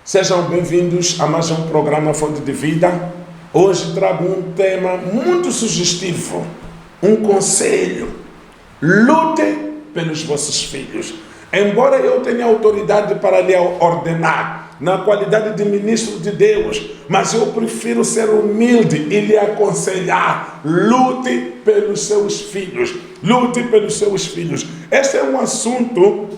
Sejam bem-vindos a mais um programa Fonte de Vida. Hoje trago um tema muito sugestivo, um conselho: lute pelos vossos filhos. Embora eu tenha autoridade para lhe ordenar, na qualidade de ministro de Deus, mas eu prefiro ser humilde e lhe aconselhar: lute pelos seus filhos. Lute pelos seus filhos. Este é um assunto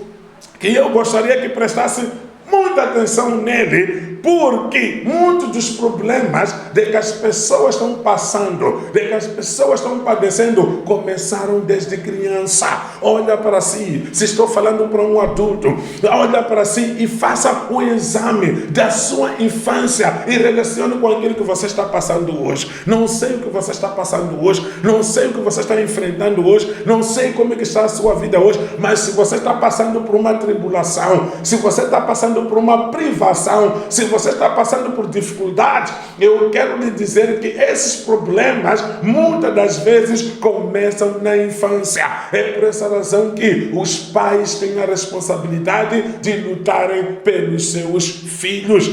que eu gostaria que prestasse muita atenção nele, porque muitos dos problemas de que as pessoas estão passando, de que as pessoas estão padecendo, começaram desde criança. Olha para si, se estou falando para um adulto, olha para si e faça um exame da sua infância e relacione com aquilo que você está passando hoje. Não sei o que você está passando hoje, não sei o que você está enfrentando hoje, não sei como é que está a sua vida hoje, mas se você está passando por uma tribulação, se você está passando por uma privação, se você está passando por dificuldade, eu quero lhe dizer que esses problemas muitas das vezes começam na infância. É por essa razão que os pais têm a responsabilidade de lutarem pelos seus filhos.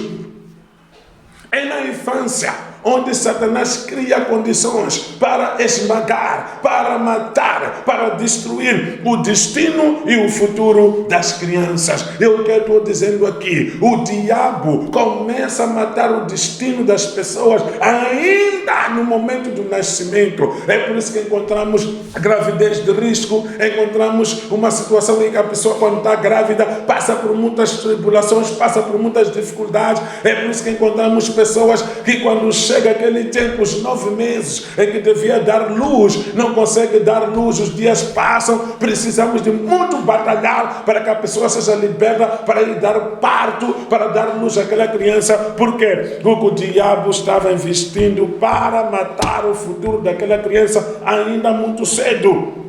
É na infância onde Satanás cria condições para esmagar, para matar, para destruir o destino e o futuro das crianças. Eu estou dizendo aqui, o diabo começa a matar o destino das pessoas ainda no momento do nascimento. É por isso que encontramos gravidez de risco, encontramos uma situação em que a pessoa, quando está grávida, passa por muitas tribulações, passa por muitas dificuldades. É por isso que encontramos pessoas que, quando chega aquele tempo, os 9 meses em que devia dar luz, não consegue dar luz, os dias passam, precisamos de muito batalhar para que a pessoa seja liberta, para ir dar parto, para dar luz àquela criança, porque o diabo estava investindo para matar o futuro daquela criança ainda muito cedo.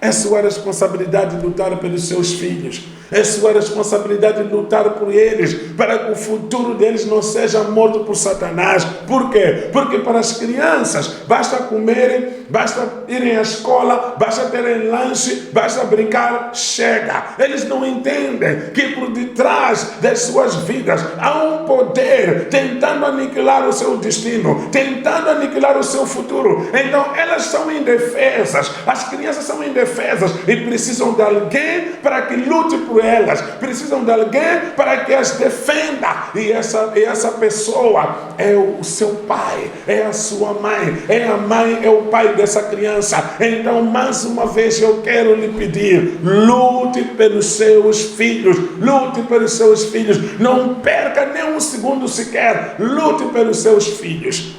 É sua responsabilidade lutar pelos seus filhos. É sua responsabilidade lutar por eles, para que o futuro deles não seja morto por Satanás. Por quê? Porque para as crianças basta comerem, basta irem à escola, basta terem lanche, basta brincar, chega. Eles não entendem que por detrás das suas vidas há um poder tentando aniquilar o seu destino, tentando aniquilar o seu futuro. Então elas são indefesas, as crianças são indefesas e precisam de alguém para que lute por elas, precisam de alguém para que as defenda, e essa pessoa é o seu pai, é a sua mãe, é a mãe, é o pai dessa criança. Então, mais uma vez eu quero lhe pedir: lute pelos seus filhos, lute pelos seus filhos, não perca nem um segundo sequer, lute pelos seus filhos.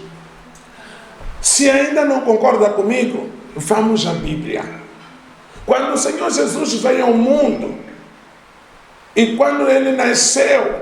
Se ainda não concorda comigo, vamos à Bíblia. Quando o Senhor Jesus veio ao mundo, e quando ele nasceu,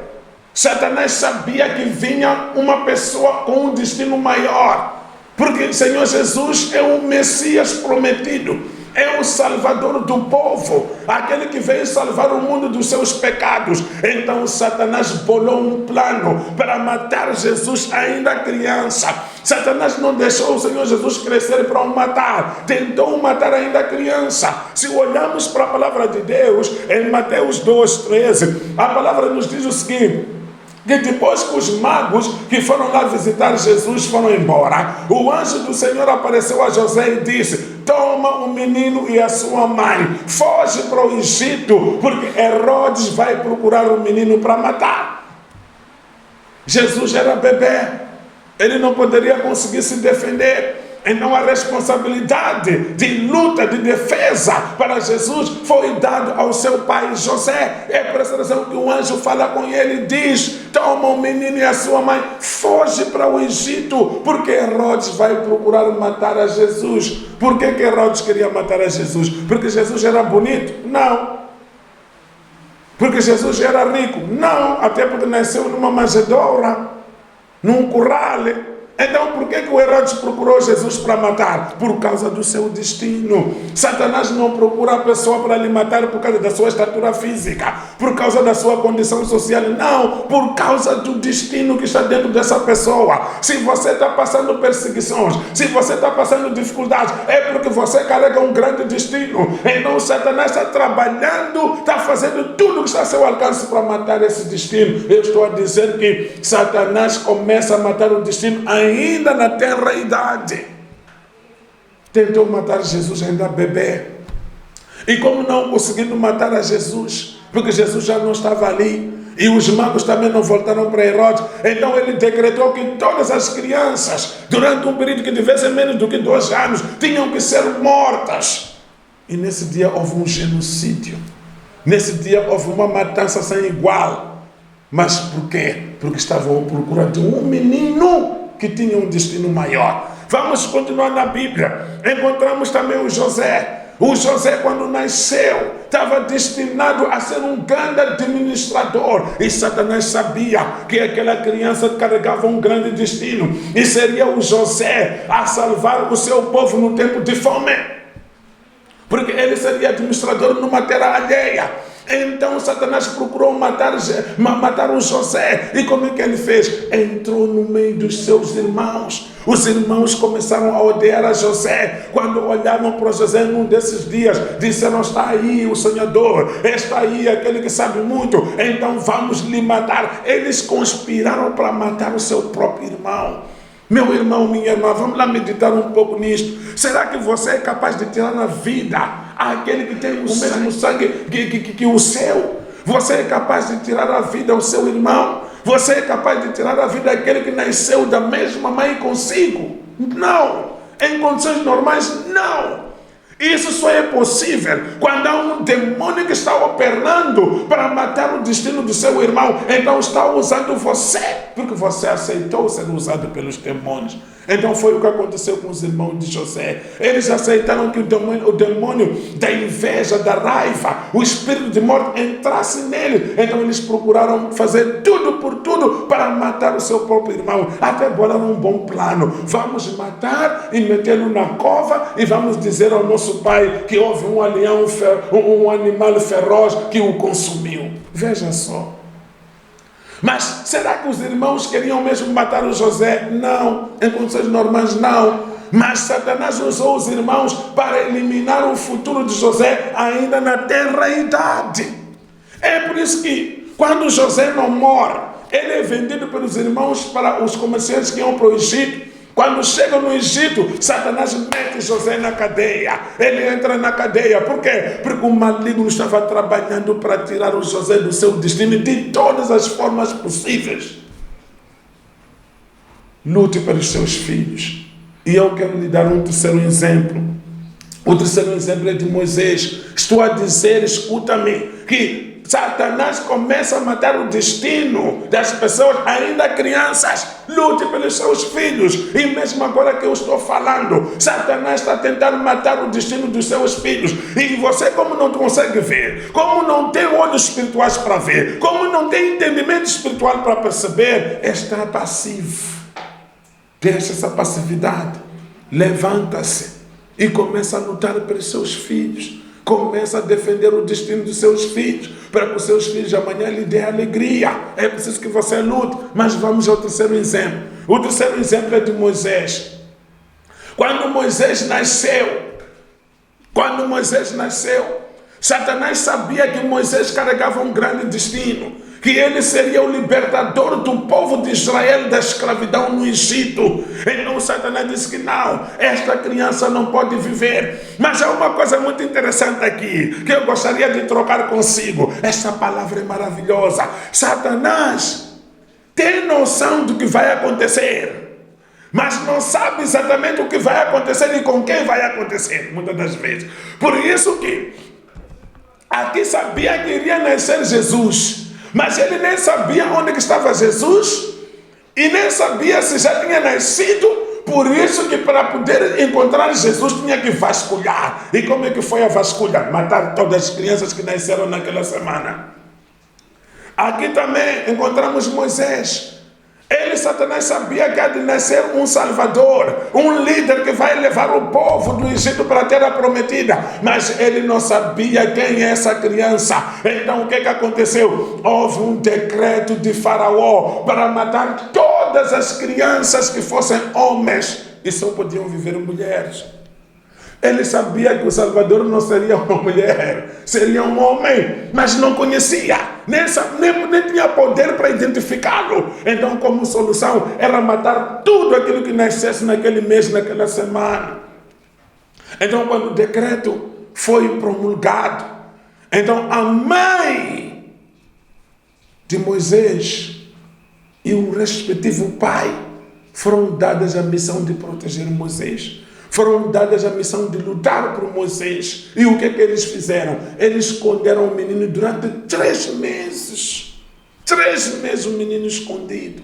Satanás sabia que vinha uma pessoa com um destino maior, porque o Senhor Jesus é o Messias prometido, é o Salvador do povo, aquele que veio salvar o mundo dos seus pecados. Então Satanás bolou um plano para matar Jesus ainda criança. Satanás não deixou o Senhor Jesus crescer para o matar, tentou o matar ainda criança. Se olharmos para a palavra de Deus, em Mateus 2,13, a palavra nos diz o seguinte: que depois que os magos que foram lá visitar Jesus foram embora, o anjo do Senhor apareceu a José e disse: toma o menino e a sua mãe, foge para o Egito, porque Herodes vai procurar o menino para matar. Jesus era bebê, ele não poderia conseguir se defender. Então a responsabilidade de luta, de defesa para Jesus foi dada ao seu pai José. É por essa razão que o anjo fala com ele e diz: toma o menino e a sua mãe, foge para o Egito, porque Herodes vai procurar matar a Jesus. Por que Herodes queria matar a Jesus? Porque Jesus era bonito? Não. Porque Jesus era rico? Não. Até porque nasceu numa manjedoura, num curral. Então, por que o Herodes procurou Jesus para matar? Por causa do seu destino. Satanás não procura a pessoa para lhe matar por causa da sua estatura física, por causa da sua condição social. Não, por causa do destino que está dentro dessa pessoa. Se você está passando perseguições, se você está passando dificuldades, é porque você carrega um grande destino. Então, Satanás está trabalhando, está fazendo tudo que está a seu alcance para matar esse destino. Eu estou a dizer que Satanás começa a matar o destino ainda na tenra idade. Tentou matar Jesus ainda bebê. E como não conseguindo matar a Jesus, porque Jesus já não estava ali, e os magos também não voltaram para Herodes, então ele decretou que todas as crianças, durante um período que tivesse menos do que 2 anos, tinham que ser mortas. E nesse dia houve um genocídio. Nesse dia houve uma matança sem igual. Mas por quê? Porque estavam à procura de um menino que tinha um destino maior. Vamos continuar na Bíblia. Encontramos também o José. O José, quando nasceu, estava destinado a ser um grande administrador. E Satanás sabia que aquela criança carregava um grande destino. E seria o José a salvar o seu povo no tempo de fome. Porque ele seria administrador numa terra alheia. Então Satanás procurou matar o José. E como é que ele fez? Entrou no meio dos seus irmãos. Os irmãos começaram a odiar a José. Quando olhavam para José num desses dias, disseram: está aí o sonhador, está aí aquele que sabe muito, então vamos lhe matar. Eles conspiraram para matar o seu próprio irmão. Meu irmão, minha irmã, vamos lá meditar um pouco nisto. Será que você é capaz de tirar na vida aquele que tem o mesmo sangue que o seu? Você é capaz de tirar a vida ao seu irmão? Você é capaz de tirar a vida daquele que nasceu da mesma mãe consigo? Não. Em condições normais, não. Isso só é possível quando há um demônio que está operando para matar o destino do seu irmão. Então está usando você, porque você aceitou ser usado pelos demônios. Então foi o que aconteceu com os irmãos de José. Eles aceitaram que o demônio da inveja, da raiva, o espírito de morte entrasse nele. Então eles procuraram fazer tudo por tudo para matar o seu próprio irmão. Até bolaram um bom plano. Vamos matar e metê-lo na cova e vamos dizer ao nosso pai que houve um animal feroz que o consumiu. Veja só. Mas será que os irmãos queriam mesmo matar o José? Não. Em condições normais, não. Mas Satanás usou os irmãos para eliminar o futuro de José ainda na tenra idade. É por isso que quando José não morre, ele é vendido pelos irmãos para os comerciantes que iam para o Egito. Quando chega no Egito, Satanás mete José na cadeia. Ele entra na cadeia. Por quê? Porque o maligno estava trabalhando para tirar o José do seu destino de todas as formas possíveis. Lute pelos seus filhos. E eu quero lhe dar um terceiro exemplo. O terceiro exemplo é de Moisés. Estou a dizer, escuta-me, que Satanás começa a matar o destino das pessoas ainda crianças. Lute pelos seus filhos. E mesmo agora que eu estou falando, Satanás está tentando matar o destino dos seus filhos. E você, como não consegue ver, como não tem olhos espirituais para ver, como não tem entendimento espiritual para perceber, está passivo. Deixa essa passividade. Levanta-se e começa a lutar pelos seus filhos. Começa a defender o destino dos seus filhos, para que os seus filhos amanhã lhe dê alegria. É preciso que você lute. Mas vamos ao terceiro exemplo. O terceiro exemplo é de Moisés. Quando Moisés nasceu, Satanás sabia que Moisés carregava um grande destino, que ele seria o libertador do povo de Israel da escravidão no Egito. Então Satanás disse que não, esta criança não pode viver. Mas há uma coisa muito interessante aqui, que eu gostaria de trocar consigo. Esta palavra é maravilhosa. Satanás tem noção do que vai acontecer, mas não sabe exatamente o que vai acontecer e com quem vai acontecer, muitas das vezes. Por isso que aqui sabia que iria nascer Jesus, mas ele nem sabia onde que estava Jesus e nem sabia se já tinha nascido. Por isso que para poder encontrar Jesus tinha que vasculhar. E como é que foi a vasculha? Matar todas as crianças que nasceram naquela semana. Aqui também encontramos Moisés. Ele, Satanás, sabia que há de nascer um Salvador, um líder que vai levar o povo do Egito para a terra prometida, mas ele não sabia quem é essa criança. Então o que aconteceu? Houve um decreto de Faraó para matar todas as crianças que fossem homens e só podiam viver mulheres. Ele sabia que o Salvador não seria uma mulher, seria um homem, mas não conhecia, nem tinha poder para identificá-lo. Então, como solução, era matar tudo aquilo que nascesse naquele mês, naquela semana. Então, quando o decreto foi promulgado, então a mãe de Moisés e o respectivo pai foram dadas a missão de proteger Moisés. Foram dadas a missão de lutar por Moisés. E o que eles fizeram? Eles esconderam o menino durante 3 meses. 3 meses o menino escondido.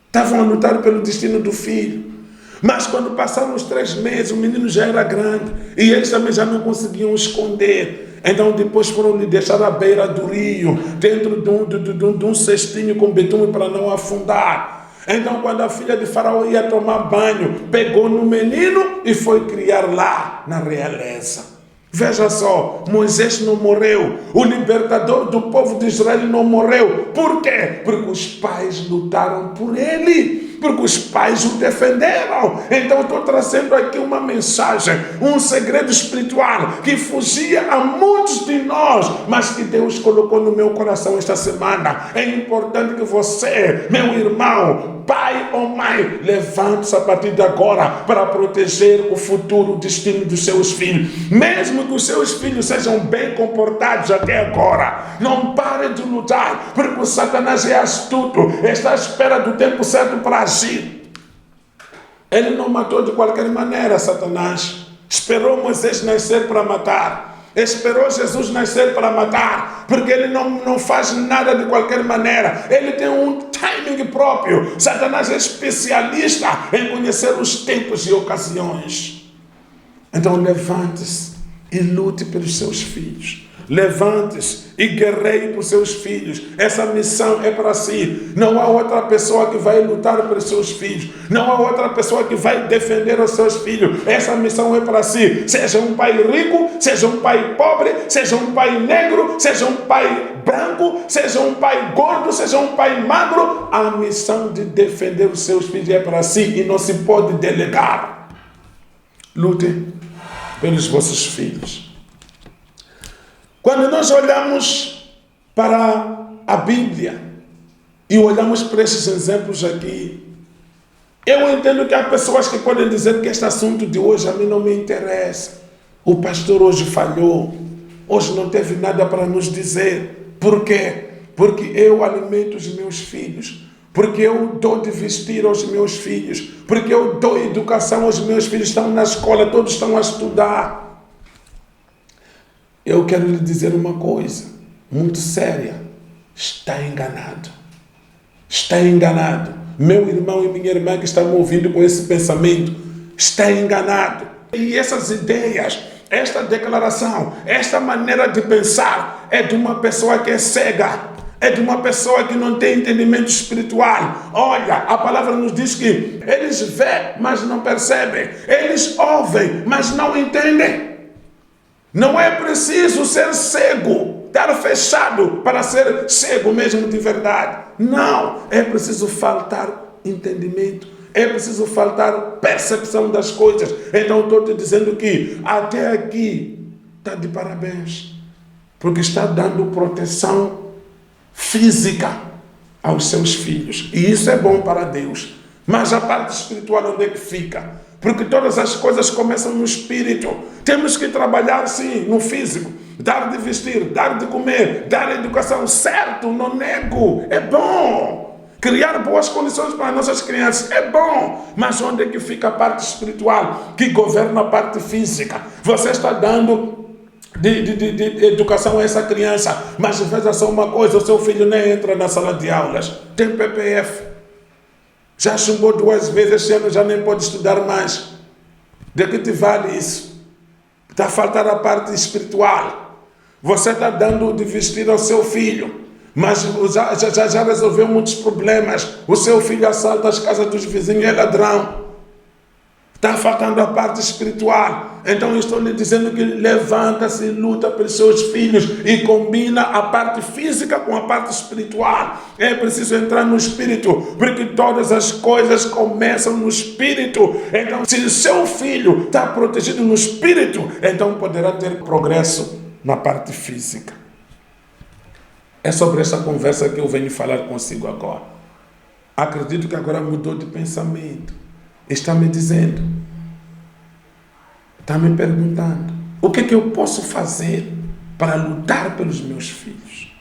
Estavam a lutar pelo destino do filho. Mas quando passaram os 3 meses, o menino já era grande. E eles também já não conseguiam esconder. Então depois foram lhe deixar à beira do rio, dentro de um cestinho com betume para não afundar. Então, quando a filha de Faraó ia tomar banho, pegou no menino e foi criar lá na realeza. Veja só, Moisés não morreu, o libertador do povo de Israel não morreu. Por quê? Porque os pais lutaram por ele, porque os pais o defenderam. Então estou trazendo aqui uma mensagem, um segredo espiritual que fugia a muitos de nós, mas que Deus colocou no meu coração esta semana. É importante que você, meu irmão, pai ou mãe, levante-se a partir de agora para proteger o futuro, o destino dos seus filhos. Mesmo que os seus filhos sejam bem comportados até agora, não pare de lutar, porque o Satanás é astuto, está à espera do tempo certo para agir. Ele não matou de qualquer maneira, Satanás. Esperou Moisés nascer para matar. Esperou Jesus nascer para matar, porque ele não faz nada de qualquer maneira. Ele tem um timing próprio. Satanás é especialista em conhecer os tempos e ocasiões. Então levante-se e lute pelos seus filhos. Levante-se e guerreie por seus filhos. Essa missão é para si. Não há outra pessoa que vai lutar pelos seus filhos. Não há outra pessoa que vai defender os seus filhos. Essa missão é para si. Seja um pai rico, seja um pai pobre, seja um pai negro, seja um pai branco, seja um pai gordo, seja um pai magro. A missão de defender os seus filhos é para si e não se pode delegar. Lute pelos vossos filhos. Quando nós olhamos para a Bíblia e olhamos para esses exemplos aqui, eu entendo que há pessoas que podem dizer que este assunto de hoje a mim não me interessa. O pastor hoje falhou, hoje não teve nada para nos dizer. Por quê? Porque eu alimento os meus filhos, porque eu dou de vestir aos meus filhos, porque eu dou educação aos meus filhos, estão na escola, todos estão a estudar. Eu quero lhe dizer uma coisa muito séria. Está enganado. Está enganado. Meu irmão e minha irmã que estão me ouvindo com esse pensamento, está enganado. E essas ideias, esta declaração, esta maneira de pensar é de uma pessoa que é cega. É de uma pessoa que não tem entendimento espiritual. Olha, a palavra nos diz que eles veem, mas não percebem. Eles ouvem, mas não entendem. Não é preciso ser cego, estar fechado para ser cego mesmo de verdade. Não, é preciso faltar entendimento, é preciso faltar percepção das coisas. Então estou te dizendo que até aqui está de parabéns, porque está dando proteção física aos seus filhos. E isso é bom para Deus. Mas a parte espiritual onde é que fica? Porque todas as coisas começam no espírito. Temos que trabalhar sim no físico. Dar de vestir, dar de comer, dar educação. Certo, não nego. É bom. Criar boas condições para nossas crianças. É bom. Mas onde é que fica a parte espiritual que governa a parte física? Você está dando de educação a essa criança. Mas veja só uma coisa. O seu filho nem entra na sala de aulas. Tem PPF. Já chumbou 2 vezes, esse ano já nem pode estudar mais. De que te vale isso? Está a faltar a parte espiritual. Você está dando de vestir ao seu filho, mas já resolveu muitos problemas. O seu filho assalta as casas dos vizinhos, é ladrão. Está faltando a parte espiritual. Então eu estou lhe dizendo que levanta-se e luta pelos seus filhos e combina a parte física com a parte espiritual. É preciso entrar no espírito, porque todas as coisas começam no espírito. Então, se o seu filho está protegido no espírito, então poderá ter progresso na parte física. É sobre essa conversa que eu venho falar consigo agora. Acredito que agora mudou de pensamento. Está me dizendo, está me perguntando, o que é que eu posso fazer para lutar pelos meus filhos?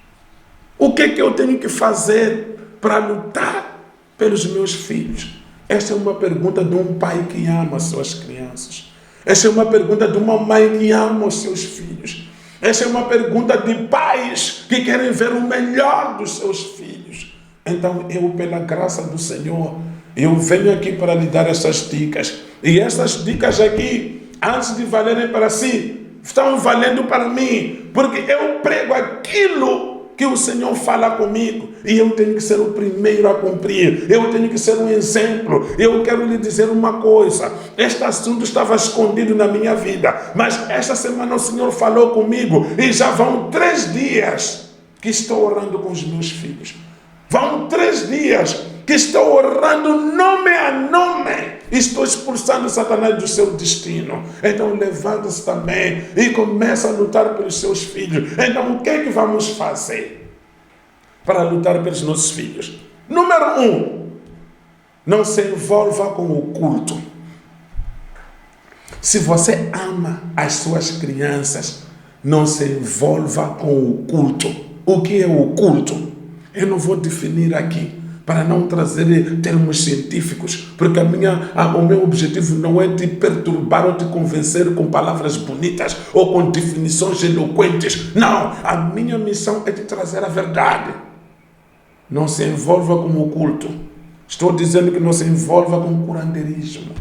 O que é que eu tenho que fazer para lutar pelos meus filhos? Esta é uma pergunta de um pai que ama as suas crianças. Esta é uma pergunta de uma mãe que ama os seus filhos. Esta é uma pergunta de pais que querem ver o melhor dos seus filhos. Então, eu, pela graça do Senhor, eu venho aqui para lhe dar essas dicas. E essas dicas aqui, antes de valerem para si, estão valendo para mim. Porque eu prego aquilo que o Senhor fala comigo. E eu tenho que ser o primeiro a cumprir. Eu tenho que ser um exemplo. Eu quero lhe dizer uma coisa. Este assunto estava escondido na minha vida. Mas esta semana o Senhor falou comigo. E já vão 3 dias que estou orando com os meus filhos. Vão 3 dias que estou orando nome a nome, estou expulsando Satanás do seu destino. Então levanta-se também e começa a lutar pelos seus filhos. Então o que é que vamos fazer para lutar pelos nossos filhos? Número 1, não se envolva com o culto. Se você ama as suas crianças, não se envolva com o culto. O que é o culto? Eu não vou definir aqui, para não trazer termos científicos, porque o meu objetivo não é te perturbar ou te convencer com palavras bonitas ou com definições eloquentes. Não, a minha missão é te trazer a verdade. Não se envolva com o culto. Estou dizendo que não se envolva com curandeirismo.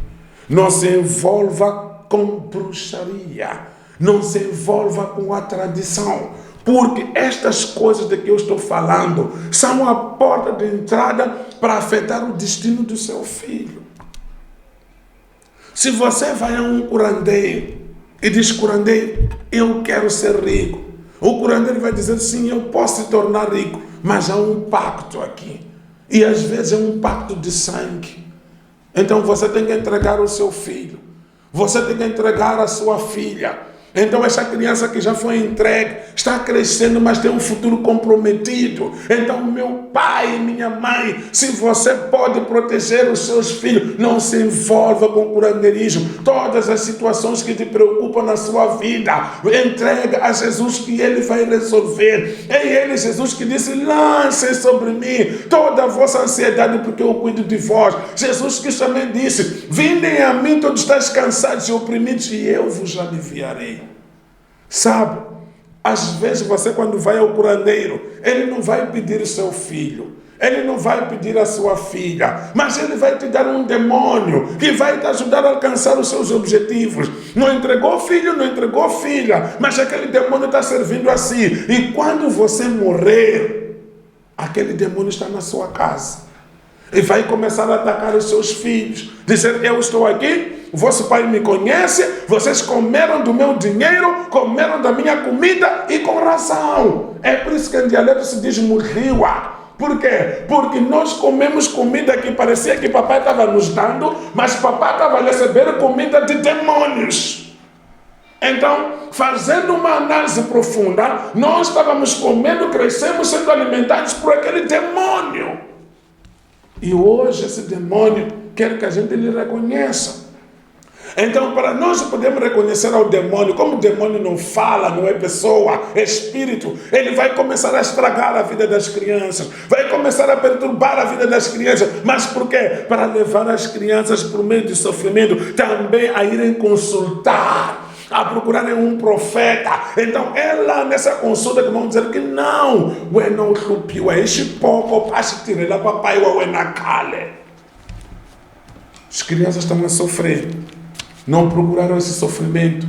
Não se envolva com bruxaria. Não se envolva com a tradição. Porque estas coisas de que eu estou falando são a porta de entrada para afetar o destino do seu filho. Se você vai a um curandeiro e diz, curandeiro, eu quero ser rico. O curandeiro vai dizer, sim, eu posso se tornar rico, mas há um pacto aqui. E às vezes é um pacto de sangue. Então você tem que entregar o seu filho. Você tem que entregar a sua filha. Então essa criança que já foi entregue está crescendo, mas tem um futuro comprometido. Então meu pai, minha mãe, se você pode proteger os seus filhos, não se envolva com curandeirismo. Todas as situações que te preocupam na sua vida, entrega a Jesus que Ele vai resolver. É Ele, Jesus, que disse, lancem sobre mim toda a vossa ansiedade, porque eu cuido de vós. Jesus que também disse, vindem a mim todos estáis cansados e oprimidos, e eu vos aliviarei. Sabe, às vezes você quando vai ao curandeiro, ele não vai pedir o seu filho, ele não vai pedir a sua filha, mas ele vai te dar um demônio que vai te ajudar a alcançar os seus objetivos. Não entregou filho, não entregou filha, mas aquele demônio está servindo a si. E quando você morrer, aquele demônio está na sua casa. E vai começar a atacar os seus filhos. Dizer, eu estou aqui, vosso pai me conhece, vocês comeram do meu dinheiro, comeram da minha comida e com razão. É por isso que em dialeto se diz murriwa. Por quê? Porque nós comemos comida que parecia que papai estava nos dando, mas papai estava a receber comida de demônios. Então, fazendo uma análise profunda, nós estávamos comendo, crescemos sendo alimentados por aquele demônio. E hoje esse demônio quer que a gente lhe reconheça. Então, para nós podermos reconhecer ao demônio, como o demônio não fala, não é pessoa, é espírito, ele vai começar a estragar a vida das crianças, vai começar a perturbar a vida das crianças. Mas por quê? Para levar as crianças por meio de sofrimento, também a irem consultar, a procurarem um profeta. Então é lá nessa consulta que vão dizer que não, ué não chupiu, é este pouco, passe tire lá papai, ué na cale. As crianças estão a sofrer, não procuraram esse sofrimento.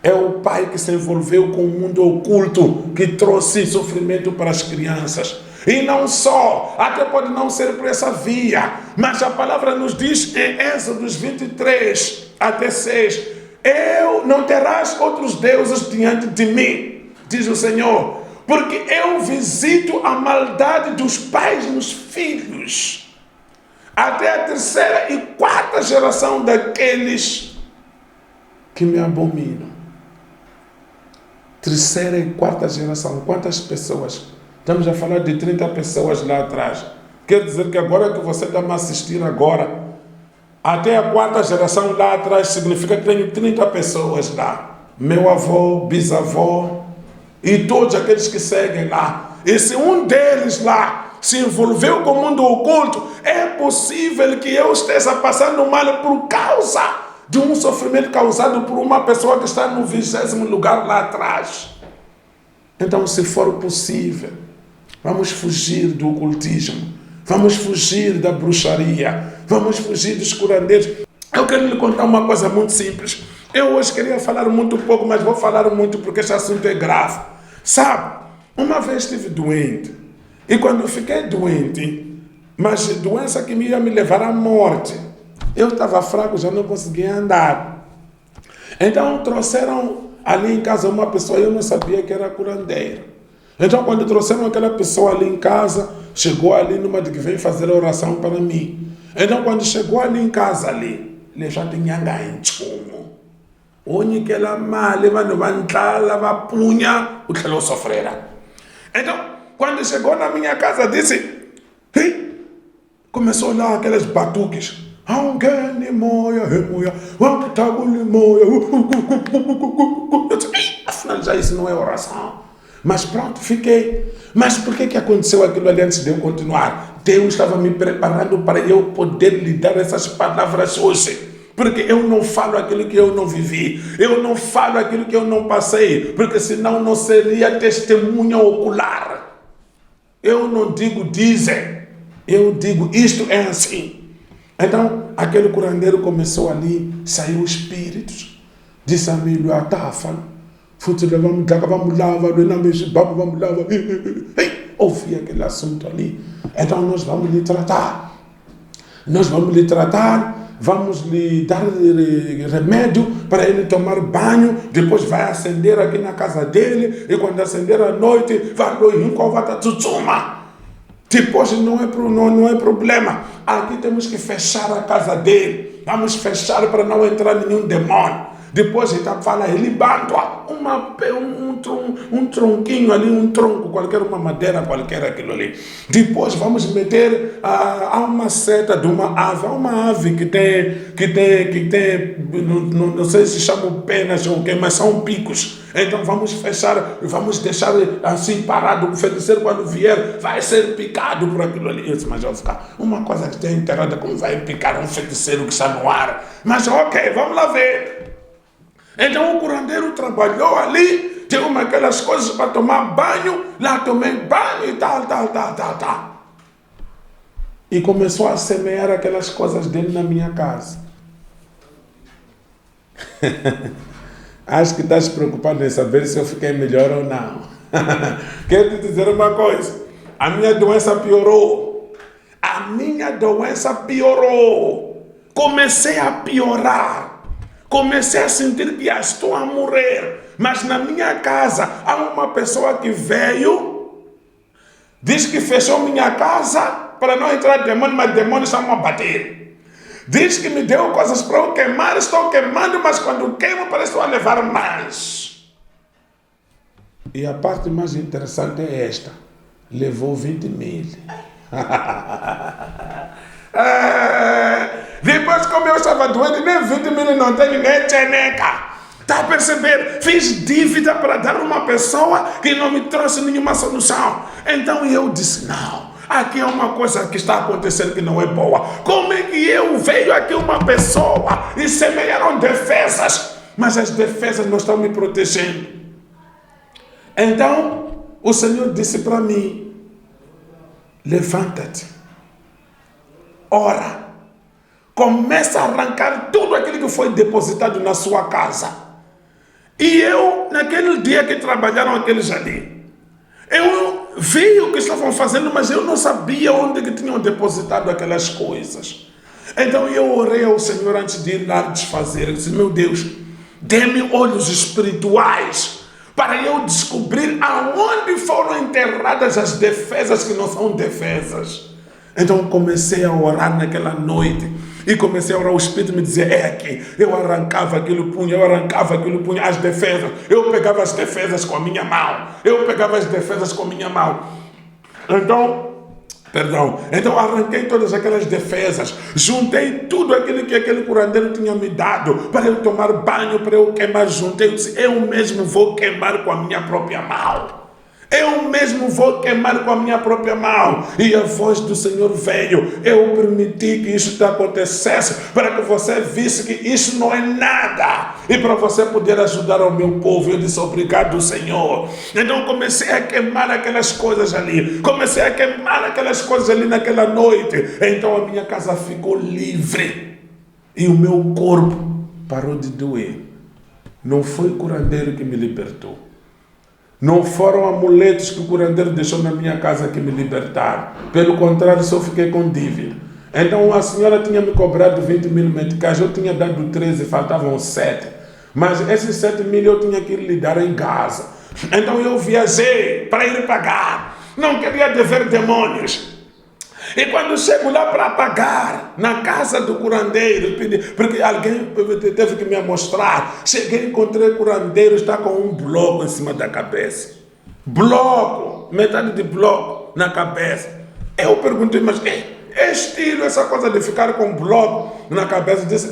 É o pai que se envolveu com o mundo oculto que trouxe sofrimento para as crianças. E não só, até pode não ser por essa via, mas a palavra nos diz em Êxodo 23 até 6, não terás outros deuses diante de mim, diz o Senhor, porque eu visito a maldade dos pais nos filhos, até a terceira e quarta geração daqueles que me abominam. Terceira e quarta geração, quantas pessoas? Estamos a falar de 30 pessoas lá atrás. Quer dizer que agora que você está me assistindo agora, até a quarta geração lá atrás significa que tem 30 pessoas lá. Meu avô, bisavô e todos aqueles que seguem lá. E se um deles lá se envolveu com o mundo oculto, é possível que eu esteja passando mal por causa de um sofrimento causado por uma pessoa que está no 20º lugar lá atrás. Então, se for possível, vamos fugir do ocultismo, vamos fugir da bruxaria, vamos fugir dos curandeiros. Eu quero lhe contar uma coisa muito simples. Eu hoje queria falar muito pouco, mas vou falar muito porque esse assunto é grave. Sabe, uma vez estive doente, e quando eu fiquei doente, mas doença que ia me levar à morte, eu estava fraco, já não conseguia andar. Então trouxeram ali em casa uma pessoa, eu não sabia que era curandeiro. Então quando trouxeram aquela pessoa ali em casa, chegou ali numa de que veio fazer a oração para mim. Então quando chegou ali em casa ali, ele já tinha ganho chumo. Onde que ela mal, ela punha, o que ela sofrera. Então quando chegou na minha casa, disse, hey! Começou lá aqueles batuques. Alguém moia, remoia, eu disse, afinal já isso não é oração. Mas pronto, fiquei. Mas por que aconteceu aquilo ali antes de eu continuar? Deus estava me preparando para eu poder lhe dar essas palavras hoje. Porque eu não falo aquilo que eu não vivi. Eu não falo aquilo que eu não passei. Porque senão não seria testemunha ocular. Eu não digo dizem. Eu digo isto é assim. Então, aquele curandeiro começou ali, saiu espíritos, disse a mim, ouvi aquele assunto ali. Então, nós vamos lhe tratar. Vamos lhe dar remédio para ele tomar banho, depois vai acender aqui na casa dele, e quando acender à noite, vai no depois não é problema. Aqui temos que fechar a casa dele. Vamos fechar para não entrar nenhum demônio. Depois ele fala, ele banda um tronquinho ali, um tronco qualquer, uma madeira qualquer, aquilo ali. Depois vamos meter a uma seta de uma ave. Há uma ave que tem não sei se chamam penas ou o que, mas são picos. Então vamos fechar, vamos deixar assim parado. O feiticeiro quando vier vai ser picado por aquilo ali. Eu disse, mas vai ficar uma coisa que está enterrada, como vai picar um feiticeiro que está no ar? Mas ok, vamos lá ver. Então o curandeiro trabalhou ali, tinha aquelas coisas para tomar banho, lá tomei banho e tal. E começou a semear aquelas coisas dele na minha casa. Acho que estás preocupado em saber se eu fiquei melhor ou não. Quero te dizer uma coisa, a minha doença piorou. Comecei a piorar. Comecei a sentir que já estou a morrer. Mas na minha casa há uma pessoa que veio, diz que fechou minha casa para não entrar demônio, mas demônios estão a bater. Diz que me deu coisas para eu queimar, estou queimando, mas quando queimo parece que estou a levar mais. E a parte mais interessante é esta. Levou 20 mil. Depois, como eu estava doente, nem 20 mil não tenho, nem tcheneca. Está a perceber? Fiz dívida para dar a uma pessoa que não me trouxe nenhuma solução. Então eu disse, não, aqui é uma coisa que está acontecendo que não é boa. Como é que veio aqui uma pessoa e semearam defesas, mas as defesas não estão me protegendo? Então o Senhor disse para mim, levanta-te, ora, começa a arrancar tudo aquilo que foi depositado na sua casa. E eu, naquele dia que trabalharam aqueles ali, eu vi o que estavam fazendo, mas eu não sabia onde que tinham depositado aquelas coisas. Então eu orei ao Senhor antes de ir lá desfazer. Eu disse, meu Deus, dê-me olhos espirituais para eu descobrir aonde foram enterradas as defesas que não são defesas. Então comecei a orar naquela noite. E comecei a orar, o Espírito me dizia, é aqui. Eu arrancava aquilo, punha, as defesas. Eu pegava as defesas com a minha mão. Então arranquei todas aquelas defesas, juntei tudo aquilo que aquele curandeiro tinha me dado para eu tomar banho, para eu queimar, juntei, eu disse, eu mesmo vou queimar com a minha própria mão. E a voz do Senhor veio. Eu permiti que isso acontecesse para que você visse que isso não é nada e para você poder ajudar o meu povo. Eu disse, obrigado, Senhor. Então comecei a queimar aquelas coisas ali naquela noite. Então a minha casa ficou livre e o meu corpo parou de doer. Não foi o curandeiro que me libertou. Não foram amuletos que o curandeiro deixou na minha casa que me libertaram. Pelo contrário, só fiquei com dívida. Então a senhora tinha me cobrado 20 mil meticais, eu tinha dado 13, faltavam 7. Mas esses 7 mil eu tinha que lhe dar em Gaza. Então eu viajei para ir pagar. Não queria dever demônios. E quando chego lá para pagar, na casa do curandeiro, porque alguém teve que me mostrar, cheguei, encontrei o curandeiro, está com um bloco em cima da cabeça. Metade de bloco na cabeça. Eu perguntei, mas é estilo essa coisa de ficar com um bloco na cabeça? Disse,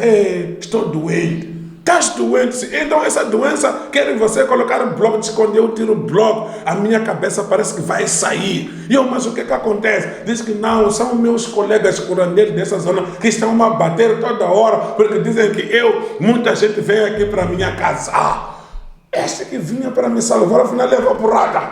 estou doente. Estás doente? Então essa doença quer você colocar um bloco, quando eu tiro o bloco, a minha cabeça parece que vai sair. Mas o que acontece? Diz que não, são meus colegas curandeiros dessa zona que estão a bater toda hora, porque dizem que muita gente vem aqui para minha casa. Este que vinha para me salvar, afinal levou porrada.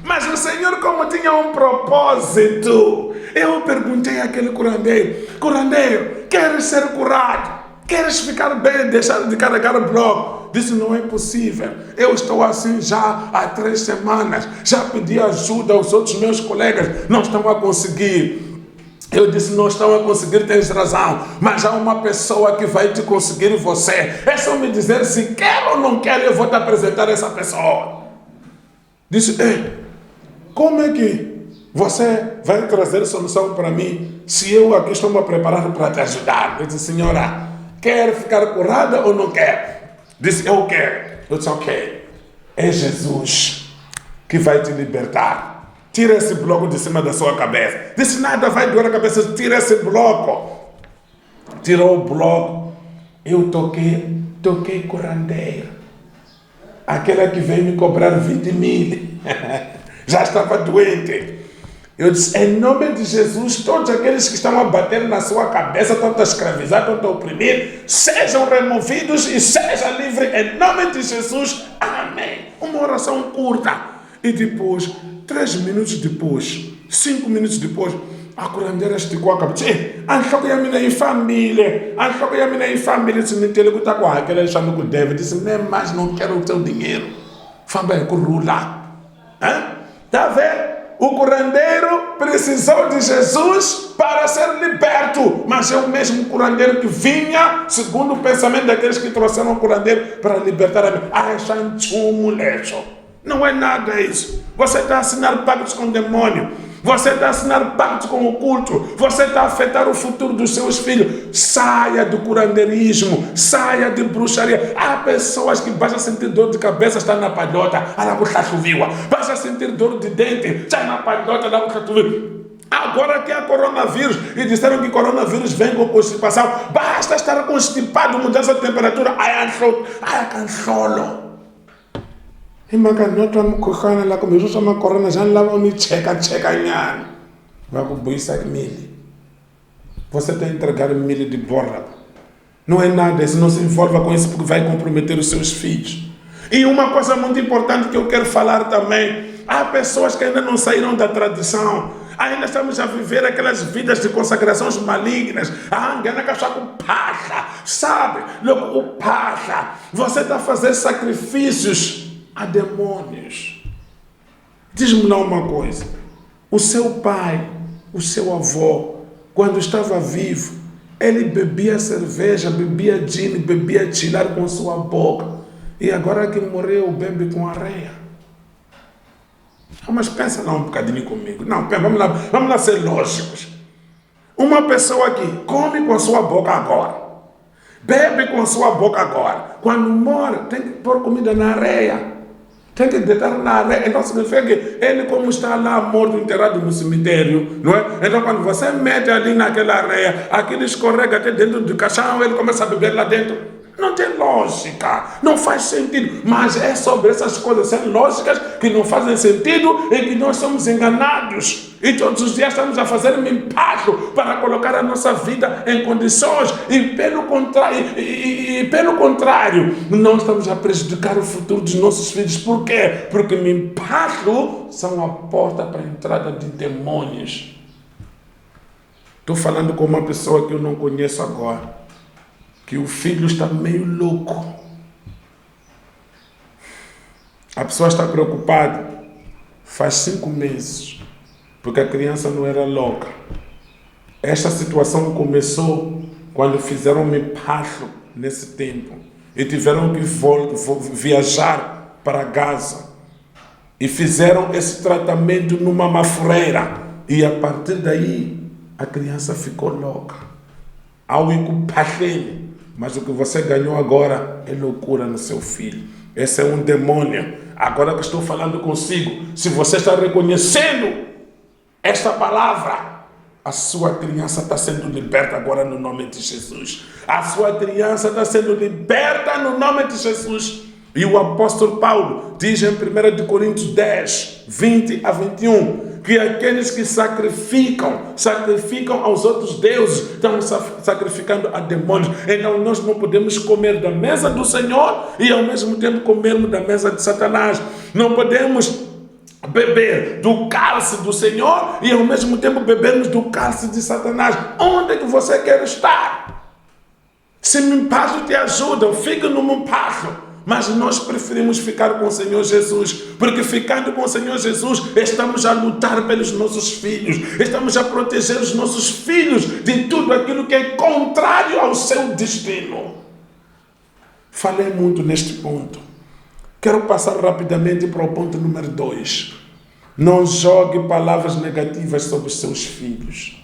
Mas o Senhor, como tinha um propósito, eu perguntei àquele curandeiro, queres ser curado? Queres ficar bem, deixar de carregar o bloco? Disse, não é possível. Eu estou assim já há 3 semanas. Já pedi ajuda aos outros meus colegas. Não estão a conseguir. Eu disse, não estão a conseguir, tens razão. Mas há uma pessoa que vai te conseguir você. É só me dizer se quer ou não quer, eu vou te apresentar essa pessoa. Disse, como é que você vai trazer solução para mim se eu aqui estou me preparando para te ajudar? Eu disse, senhora, quer ficar curada ou não quer? Disse, eu quero. Eu disse, ok. É Jesus que vai te libertar. Tira esse bloco de cima da sua cabeça. Disse, nada vai doer a cabeça. Tira esse bloco. Tirou o bloco. Eu toquei curandeiro. Aquela que veio me cobrar 20 mil. Já estava doente. Eu disse, em nome de Jesus, todos aqueles que estão a bater na sua cabeça, estão a escravizar, estão a oprimir, sejam removidos e sejam livres, em nome de Jesus, amém. Uma oração curta. E depois, 3 minutos depois, 5 minutos depois, a curandeira esticou a cabeça. Ancho que a minha em família, disse, me teleguta com aquela achando que deve, disse, nem mais não quero o teu dinheiro. Família, curula. Está vendo? O curandeiro precisou de Jesus para ser liberto, mas é o mesmo curandeiro que vinha, segundo o pensamento daqueles que trouxeram o curandeiro para libertar a mim. Não é nada isso. Você está a assinar pactos com o demônio. Você está a assinar pactos com o culto. Você está a afetar o futuro dos seus filhos. Saia do curandeirismo. Saia de bruxaria. Há pessoas que basta sentir dor de cabeça, está na palhota. Basta sentir dor de dente, está na palhota. Agora que há coronavírus e disseram que coronavírus vem com constipação. Basta estar constipado, mudança de temperatura. Cansolo. E maganota mukhokhana la kumbe swo ma corona já lava me cheka nyana. Vai com buisa mili. Você está a entregar milho de borra. Não é nada, se não se envolva com isso porque vai comprometer os seus filhos. E uma coisa muito importante que eu quero falar também, há pessoas que ainda não saíram da tradição. Ainda estamos a viver aquelas vidas de consagrações malignas. Sabe? O pacha. Você está a fazer sacrifícios a demônios. Diz-me lá uma coisa. O seu pai, o seu avô, quando estava vivo, ele bebia cerveja, bebia gin, bebia chilar com sua boca. E agora que morreu, bebe com areia. Mas pensa lá um bocadinho comigo. Não, vamos lá ser lógicos. Uma pessoa que come com a sua boca agora, bebe com a sua boca agora, quando morre, tem que pôr comida na areia. Tem que deitar na areia. Então significa que ele, como está lá morto, enterrado no cemitério, não é? Então quando você mete ali naquela areia, aquilo escorrega até dentro do caixão, ele começa a beber lá dentro. Não tem lógica, não faz sentido. Mas é sobre essas coisas sem lógicas que não fazem sentido e que nós somos enganados. E todos os dias estamos a fazer um impacto para colocar a nossa vida em condições. E pelo contrário, não estamos a prejudicar o futuro dos nossos filhos. Por quê? Porque o impacto são a porta para a entrada de demônios. Estou falando com uma pessoa que eu não conheço agora, que o filho está meio louco. A pessoa está preocupada faz 5 meses, porque a criança não era louca. Esta situação começou quando fizeram um impacto nesse tempo e tiveram que viajar para Gaza e fizeram esse tratamento numa mafureira, e a partir daí a criança ficou louca. Ao incapacitá-lo. Mas o que você ganhou agora é loucura no seu filho. Esse é um demônio. Agora que estou falando consigo, se você está reconhecendo esta palavra, a sua criança está sendo liberta agora no nome de Jesus. A sua criança está sendo liberta no nome de Jesus. E o apóstolo Paulo diz em 1 Coríntios 10, 20 a 21, que aqueles que sacrificam aos outros deuses, estão sacrificando a demônios. Então nós não podemos comer da mesa do Senhor e ao mesmo tempo comermos da mesa de Satanás. Não podemos beber do cálice do Senhor e ao mesmo tempo bebermos do cálice de Satanás. Onde é que você quer estar? Se o impacto te ajuda, fique no impacto. Mas nós preferimos ficar com o Senhor Jesus, porque ficando com o Senhor Jesus, estamos a lutar pelos nossos filhos, estamos a proteger os nossos filhos de tudo aquilo que é contrário ao seu destino. Falei muito neste ponto. Quero passar rapidamente para o ponto número 2. Não jogue palavras negativas sobre os seus filhos.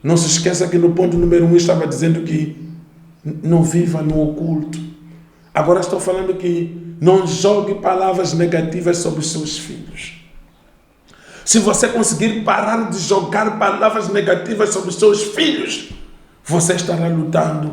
Não se esqueça que no ponto número 1 estava dizendo que não viva no oculto. Agora estou falando que não jogue palavras negativas sobre os seus filhos. Se você conseguir parar de jogar palavras negativas sobre os seus filhos, você estará lutando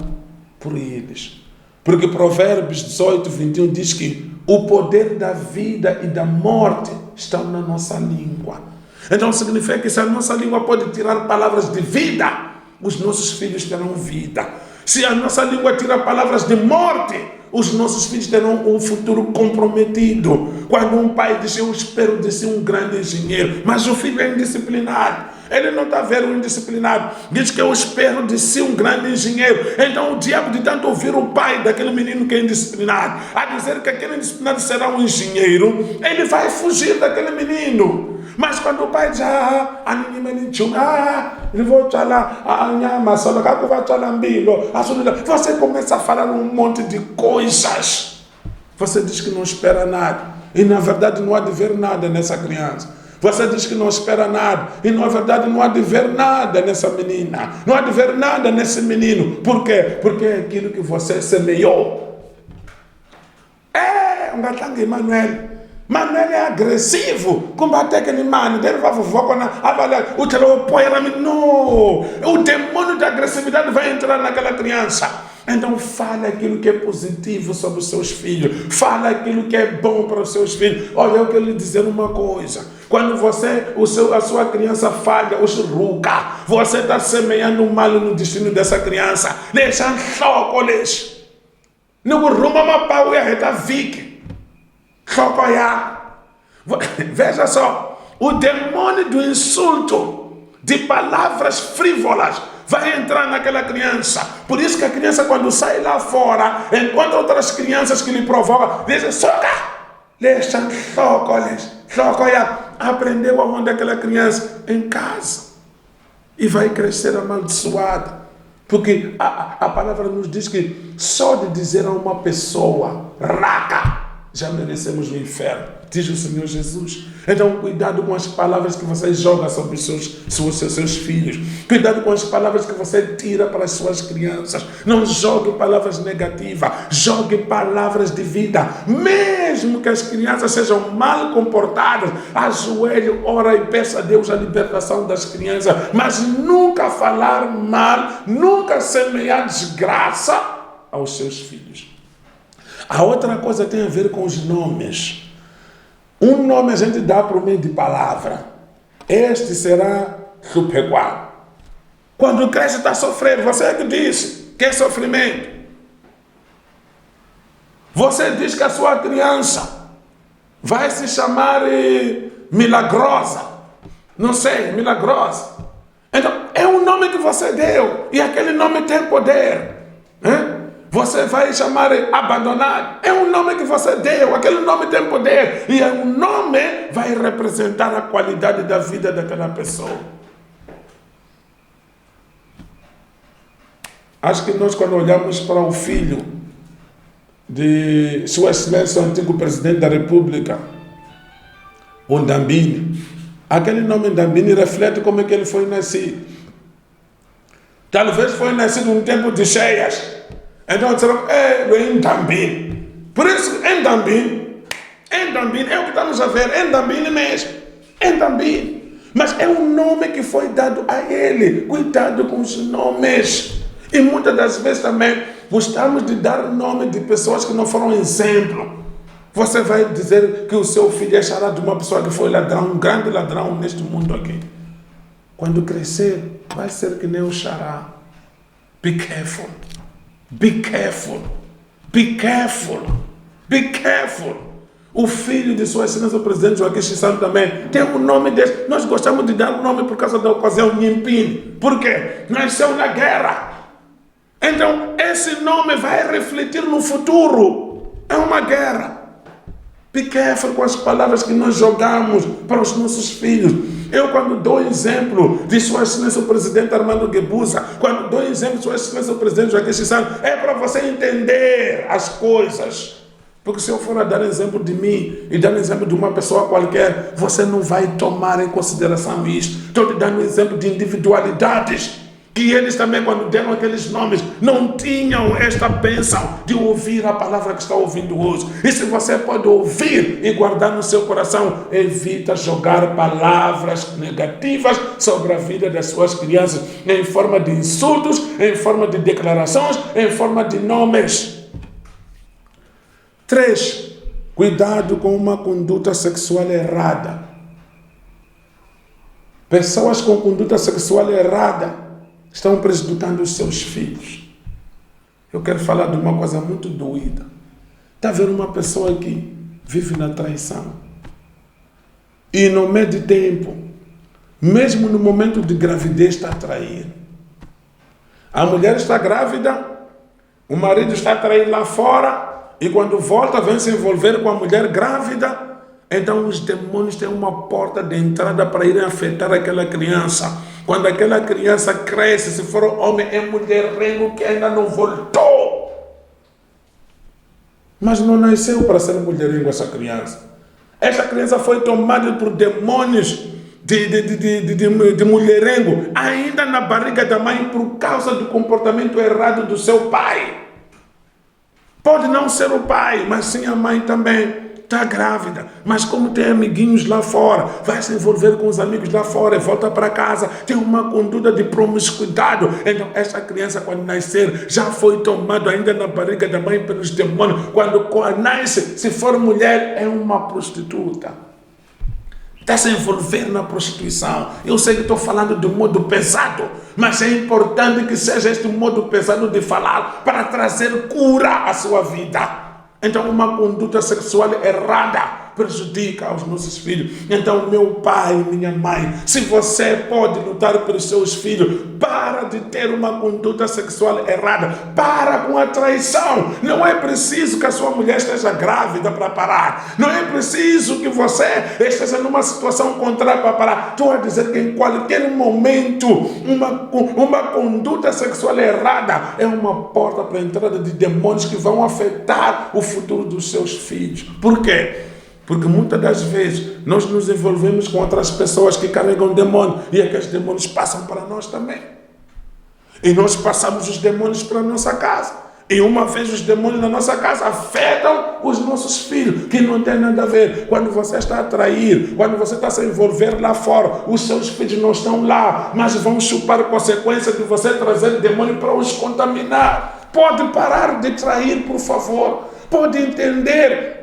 por eles. Porque Provérbios 18, 21 diz que o poder da vida e da morte estão na nossa língua. Então significa que se a nossa língua pode tirar palavras de vida, os nossos filhos terão vida. Se a nossa língua tira palavras de morte, os nossos filhos terão um futuro comprometido. Quando um pai diz, eu espero de ser um grande engenheiro, mas o filho é indisciplinado, ele não está vendo o indisciplinado, diz que eu espero de ser um grande engenheiro. Então o diabo, de tanto ouvir o pai daquele menino que é indisciplinado a dizer que aquele indisciplinado será um engenheiro, ele vai fugir daquele menino. Mas quando o pai diz, você começa a falar um monte de coisas. Você diz que não espera nada, e na verdade não há de ver nada nessa criança. Você diz que não espera nada, e na verdade não há de ver nada nessa menina, não há de ver nada nesse menino. Por quê? Porque é aquilo que você semeou. Manuel é agressivo, combate aquele mano, dele vai fofocar na o não, o demônio da agressividade vai entrar naquela criança. Então fala aquilo que é positivo sobre os seus filhos, fala aquilo que é bom para os seus filhos. Olha, eu quero lhe dizer uma coisa: quando a sua criança falha, o churuca, você está semeando o mal no destino dessa criança. Deixa chocolate, não rumo uma pau e a reta vique. Veja só, o demônio do insulto, de palavras frívolas, vai entrar naquela criança. Por isso que a criança, quando sai lá fora, encontra outras crianças que lhe provocam, dizem, soca, deixa chocolate, Aprendeu aonde aquela criança? Em casa. E vai crescer amaldiçoada. Porque a palavra nos diz que só de dizer a uma pessoa raca, já merecemos o inferno, diz o Senhor Jesus. Então, cuidado com as palavras que você joga sobre os seus filhos. Cuidado com as palavras que você tira para as suas crianças. Não jogue palavras negativas, jogue palavras de vida. Mesmo que as crianças sejam mal comportadas, ajoelhe, ora e peça a Deus a libertação das crianças. Mas nunca falar mal, nunca semear desgraça aos seus filhos. A outra coisa tem a ver com os nomes. Um nome a gente dá por meio de palavra. Este será Chupequá. Quando cresce está sofrendo, você é que disse que é sofrimento. Você diz que a sua criança vai se chamar Milagrosa. Não sei, Milagrosa. Então, é um nome que você deu. E aquele nome tem poder. Você vai chamar abandonado. É um nome que você deu. Aquele nome tem poder. E o nome vai representar a qualidade da vida daquela pessoa. Acho que nós, quando olhamos para o filho de Sua Excelência, o antigo presidente da República, o Ndambini, aquele nome Ndambini reflete como é que ele foi nascido. Talvez foi nascido num tempo de cheias. Então disseram, Ndambini. Por isso, Ndambini é o que estamos a ver, Ndambini mesmo. Ndambini. Mas é um nome que foi dado a ele. Cuidado com os nomes. E muitas das vezes também gostamos de dar nome de pessoas que não foram exemplo. Você vai dizer que o seu filho é xará de uma pessoa que foi ladrão, um grande ladrão neste mundo aqui. Quando crescer, vai ser que nem o xará. Be careful. Be careful. Be careful. Be careful. O filho de Sua Excelência, o presidente Joaquim Chissano também tem um nome desse. Nós gostamos de dar um nome por causa da ocasião Nhimpini. Por quê? Nasceu na guerra. Então, esse nome vai refletir no futuro. É uma guerra. Be careful com as palavras que nós jogamos para os nossos filhos. Eu, quando dou exemplo de Sua Excelência o Presidente Armando Guebuza, quando dou exemplo de Sua Excelência o Presidente Joaquim Chissano, é para você entender as coisas. Porque se eu for a dar exemplo de mim e dar exemplo de uma pessoa qualquer, você não vai tomar em consideração isso. Estou te dando exemplo de individualidades. Que eles também, quando deram aqueles nomes, não tinham esta bênção de ouvir a palavra que está ouvindo hoje. E se você pode ouvir e guardar no seu coração, evita jogar palavras negativas sobre a vida das suas crianças, em forma de insultos, em forma de declarações, em forma de nomes. 3. Cuidado com uma conduta sexual errada. Pessoas com conduta sexual errada estão prejudicando os seus filhos. Eu quero falar de uma coisa muito doída. Está vendo uma pessoa que vive na traição. E no meio de tempo, mesmo no momento de gravidez, está a trair. A mulher está grávida, o marido está a trair lá fora, e quando volta, vem se envolver com a mulher grávida. Então os demônios têm uma porta de entrada para irem afetar aquela criança. Quando aquela criança cresce, se for homem, é mulherengo que ainda não voltou. Mas não nasceu para ser mulherengo essa criança. Essa criança foi tomada por demônios de mulherengo, ainda na barriga da mãe, por causa do comportamento errado do seu pai. Pode não ser o pai, mas sim a mãe também. Está grávida, mas como tem amiguinhos lá fora, vai se envolver com os amigos lá fora e volta para casa, tem uma conduta de promiscuidade. Então essa criança, quando nascer, já foi tomada ainda na barriga da mãe pelos demônios. Quando nasce, se for mulher, é uma prostituta. Está se envolver na prostituição. Eu sei que estou falando de um modo pesado, mas é importante que seja este modo pesado de falar para trazer cura à sua vida. Então, uma conduta sexual errada prejudica aos nossos filhos. Então, meu pai e minha mãe, se você pode lutar pelos seus filhos, para de ter uma conduta sexual errada, para com a traição. Não é preciso que a sua mulher esteja grávida para parar, não é preciso que você esteja numa situação contrária para parar. Estou a dizer que em qualquer momento, uma conduta sexual errada é uma porta para a entrada de demônios que vão afetar o futuro dos seus filhos. Por quê? Porque muitas das vezes nós nos envolvemos com outras pessoas que carregam demônio e aqueles demônios passam para nós também. E nós passamos os demônios para a nossa casa. E uma vez os demônios na nossa casa afetam os nossos filhos, que não tem nada a ver. Quando você está a trair, quando você está a se envolver lá fora, os seus filhos não estão lá, mas vão chupar a consequência de você trazer demônio para os contaminar. Pode parar de trair, por favor. Pode entender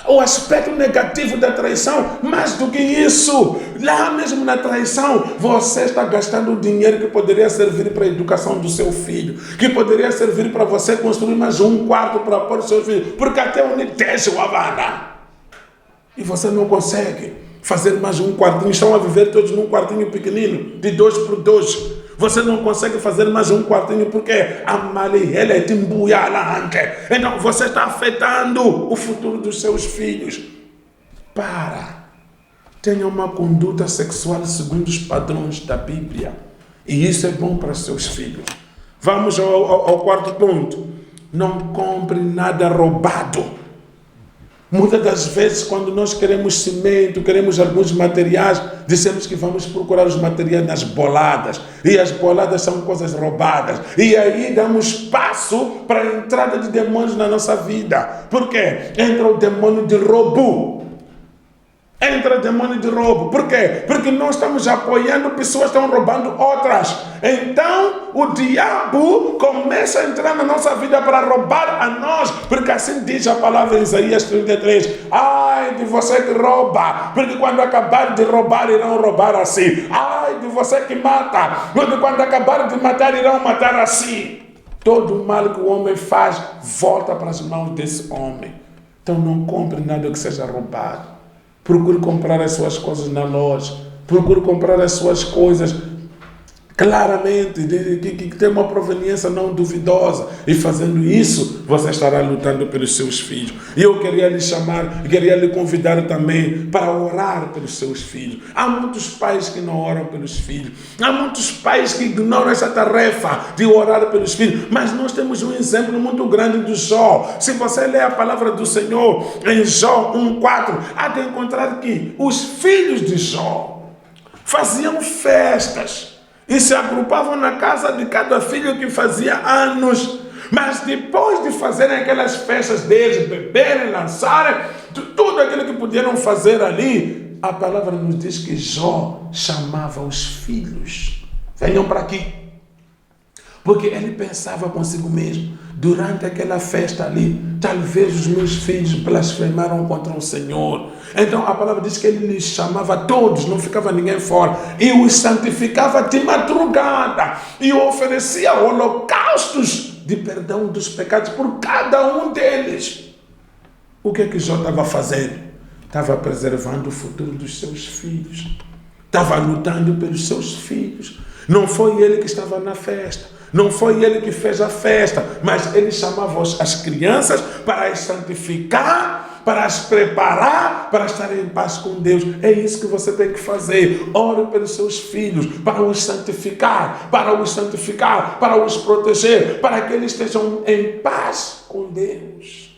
o aspecto negativo da traição. Mais do que isso, lá mesmo na traição, você está gastando dinheiro que poderia servir para a educação do seu filho, que poderia servir para você construir mais um quarto para pôr o seu filho, porque até onde deixa o Havana. E você não consegue fazer mais um quartinho, estão a viver todos num quartinho pequenino, de 2 por 2. Você não consegue fazer mais um quartinho porque a malihela é timbuiala antes. Então você está afetando o futuro dos seus filhos. Tenha uma conduta sexual segundo os padrões da Bíblia. E isso é bom para seus filhos. Vamos ao quarto ponto. Não compre nada roubado. Muitas das vezes, quando nós queremos cimento, queremos alguns materiais, dizemos que vamos procurar os materiais nas boladas. E as boladas são coisas roubadas. E aí damos espaço para a entrada de demônios na nossa vida. Por quê? Entra o demônio de roubo. Entra demônio de roubo. Por quê? Porque nós estamos apoiando pessoas que estão roubando outras. Então, o diabo começa a entrar na nossa vida para roubar a nós. Porque assim diz a palavra em Isaías 33. Ai de você que rouba, porque quando acabar de roubar, irão roubar assim. Ai de você que mata, porque quando acabar de matar, irão matar assim. Todo o mal que o homem faz, volta para as mãos desse homem. Então não compre nada que seja roubado. Procure comprar as suas coisas na loja. Procure comprar as suas coisas claramente, que tem uma proveniência não duvidosa. E fazendo isso, você estará lutando pelos seus filhos. E eu queria lhe chamar, queria lhe convidar também para orar pelos seus filhos. Há muitos pais que não oram pelos filhos. Há muitos pais que ignoram essa tarefa de orar pelos filhos. Mas nós temos um exemplo muito grande do Jó. Se você ler a palavra do Senhor em Jó 1:4, há de encontrar que os filhos de Jó faziam festas e se agrupavam na casa de cada filho que fazia anos. Mas depois de fazerem aquelas festas deles, beberem, lançarem, tudo aquilo que puderam fazer ali, a palavra nos diz que Jó chamava os filhos. Venham para aqui. Porque ele pensava consigo mesmo, durante aquela festa ali, talvez os meus filhos blasfemaram contra o Senhor. Então a palavra diz que ele lhes chamava todos, não ficava ninguém fora, e os santificava de madrugada, e oferecia holocaustos de perdão dos pecados por cada um deles. O que é que Jó estava fazendo? Estava preservando o futuro dos seus filhos, estava lutando pelos seus filhos. Não foi ele que estava na festa, não foi ele que fez a festa, mas ele chamava as crianças para as santificar, para as preparar, para estar em paz com Deus. É isso que você tem que fazer. Ore pelos seus filhos, para os santificar, para os proteger, para que eles estejam em paz com Deus.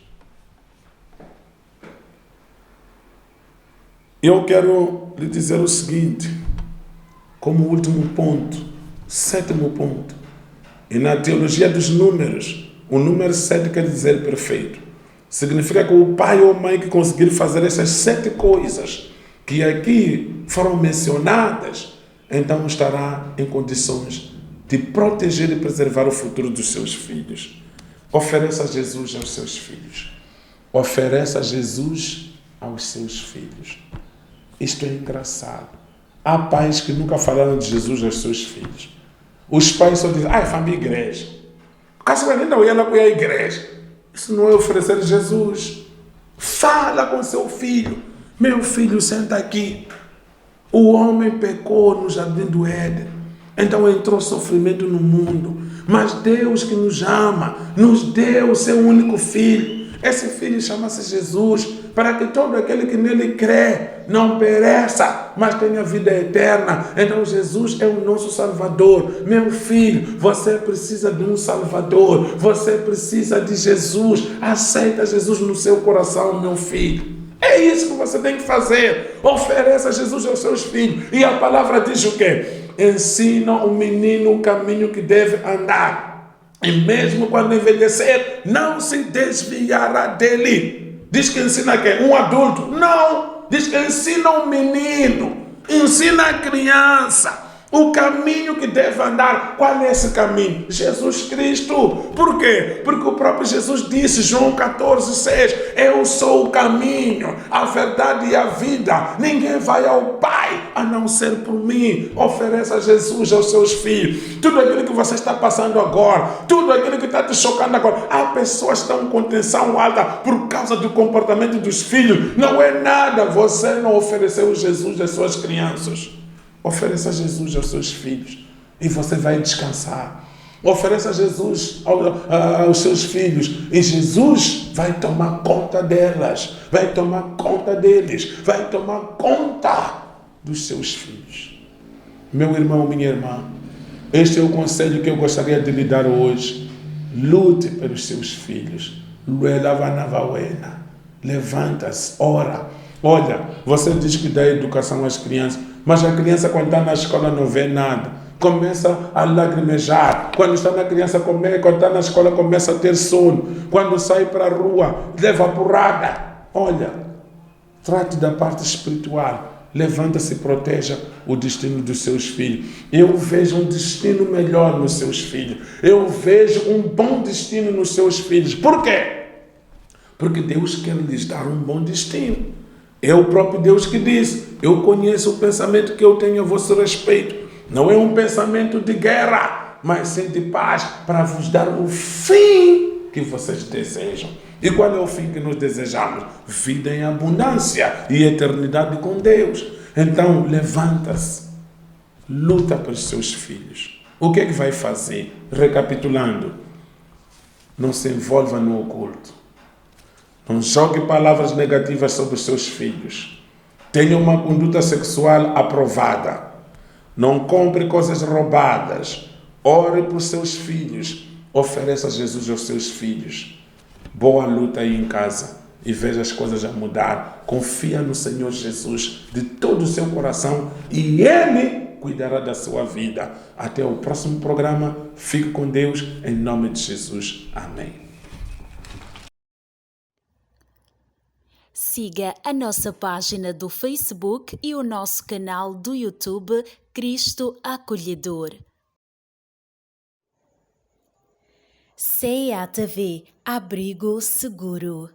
Eu quero lhe dizer o seguinte, como último ponto, 7º ponto. E na teologia dos números, o número 7 quer dizer perfeito. Significa que o pai ou a mãe que conseguir fazer essas 7 coisas que aqui foram mencionadas, então estará em condições de proteger e preservar o futuro dos seus filhos. Ofereça Jesus aos seus filhos. Ofereça Jesus aos seus filhos. Isto é engraçado. Há pais que nunca falaram de Jesus aos seus filhos. Os pais só dizem, família igreja. Caso ainda não ia lá para a igreja. Isso não é oferecer Jesus. Fala com seu filho. Meu filho, senta aqui. O homem pecou no jardim do Éden. Então entrou sofrimento no mundo. Mas Deus que nos ama, nos deu o seu único filho. Esse filho chama-se Jesus, para que todo aquele que nele crê não pereça, mas tenha vida eterna. Então Jesus é o nosso Salvador. Meu filho, você precisa de um Salvador. Você precisa de Jesus. Aceita Jesus no seu coração, meu filho. É isso que você tem que fazer. Ofereça Jesus aos seus filhos. E a palavra diz o quê? Ensina o menino o caminho que deve andar. E mesmo quando envelhecer, não se desviará dele. Diz que ensina quem? Um adulto? Não. Diz que ensina um menino. Ensina a criança o caminho que deve andar. Qual é esse caminho? Jesus Cristo. Por quê? Porque o próprio Jesus disse, João 14,6, eu sou o caminho, a verdade e a vida. Ninguém vai ao Pai a não ser por mim. Ofereça Jesus aos seus filhos. Tudo aquilo que você está passando agora, tudo aquilo que está te chocando agora. Há pessoas que estão com tensão alta por causa do comportamento dos filhos. Não é nada. Você não ofereceu Jesus às suas crianças. Ofereça Jesus aos seus filhos e você vai descansar. Ofereça Jesus aos seus filhos e Jesus vai tomar conta delas, vai tomar conta deles, vai tomar conta dos seus filhos. Meu irmão, minha irmã, este é o conselho que eu gostaria de lhe dar hoje. Lute pelos seus filhos. Levanta-se, ora. Olha, você diz que dá educação às crianças, mas a criança quando está na escola não vê nada. Começa a lagrimejar. Quando está na criança, quando está na escola, começa a ter sono. Quando sai para a rua, leva porrada. Olha, trate da parte espiritual. Levanta-se e proteja o destino dos seus filhos. Eu vejo um destino melhor nos seus filhos. Eu vejo um bom destino nos seus filhos. Por quê? Porque Deus quer lhes dar um bom destino. É o próprio Deus que diz, eu conheço o pensamento que eu tenho a vosso respeito. Não é um pensamento de guerra, mas sim de paz, para vos dar o fim que vocês desejam. E qual é o fim que nós desejamos? Vida em abundância e eternidade com Deus. Então, levanta-se, luta pelos seus filhos. O que é que vai fazer? Recapitulando, não se envolva no oculto. Não jogue palavras negativas sobre os seus filhos. Tenha uma conduta sexual aprovada. Não compre coisas roubadas. Ore por seus filhos. Ofereça Jesus aos seus filhos. Boa luta aí em casa e veja as coisas a mudar. Confia no Senhor Jesus de todo o seu coração e Ele cuidará da sua vida. Até o próximo programa. Fique com Deus em nome de Jesus. Amém. Siga a nossa página do Facebook e o nosso canal do YouTube Cristo Acolhedor. CEA TV, abrigo seguro.